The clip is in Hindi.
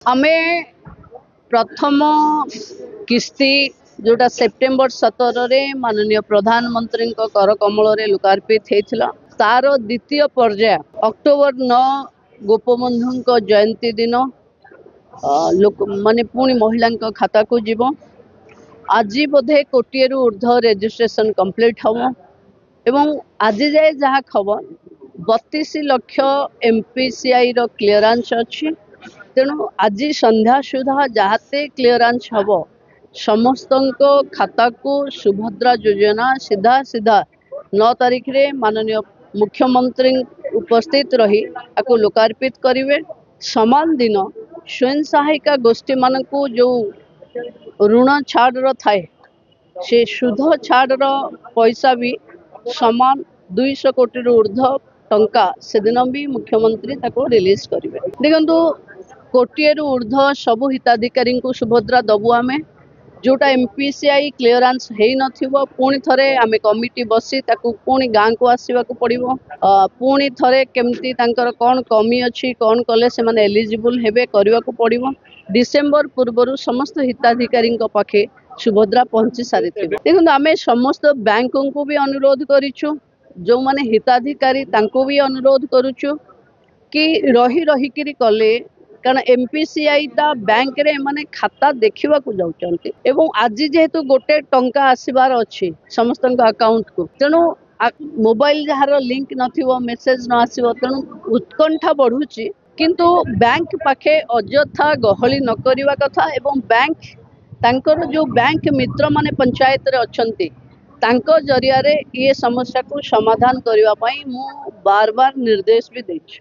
आमे प्रथम किस्ती जोटा सेप्टेम्बर 17 रे माननीय प्रधानमंत्री कर कमल लोकार्पित होता तार द्वितीय पर्याय अक्टोबर 9 गोपबंधु जयंती दिन लोक माने पुणी महिला खाता को जीव आज बोधे कोटिए ऊर्ध्व रेजिस्ट्रेशन कंप्लीट हम एवं आज जाए जहाँ खबर 32 लाख एमपीसीआई रो क्लीयरेंस अच्छी तेणु आज संध्या सुधा जहाते क्लीयरेंस हम समस्त खाता को सुभद्रा योजना सीधा सीधा 9 तारीख रे माननीय मुख्यमंत्री उपस्थित रही आपको लोकार्पित करेंगे। समान दिन स्वयं सहायिका गोष्ठी मान को जो ऋण छाड़ थाए से सुध छाड़ पैसा भी समान 200 कोटी ऊर्ध्व टंका से दिन भी मुख्यमंत्री ताको रिलीज करेंगे। देखो कोटिए ऊर्ध्व सबू हिताधिकारी को सुभद्रा दबू आमे जोटा एमपीसीआई क्लीयरेंस है नथिबो पुणी थरे आमे कमिटी बसी ताकू पुणी गाँ को आसवा को पड़िबो पुणी थरे केमती तांकर कौन कमी अच्छी कौन कले से माने एलिजिबल हेबे करवा को पड़िबो डिसेम्बर पूर्व समस्त हिताधिकारी पाखे सुभद्रा पहुंची सारी देखो आमे समस्त बैंक को भी अनुरोध करिछु जो माने हिताधिकारी तांको भी अनुरोध करुछु कि रही रही कले कारण एमपीसीआई ता बैंक रे माने खाता देखा जाऊँच एवं आज जेहेतु गोटे टंका आसबार अच्छी समस्त अकाउंट को तेणु मोबाइल जार लिंक नथिबो मेसेज न आसीबो तेणु उत्कंठा बढ़ुची किंतु बैंक पाखे अजथा गहली न करिवा कथा एवं बैंक तांकर जो बैंक मित्र माने पंचायत रे अछंती तांको जरिया रे ये समस्या को समाधान करिवा पई मु बार बार निर्देश भी देछि।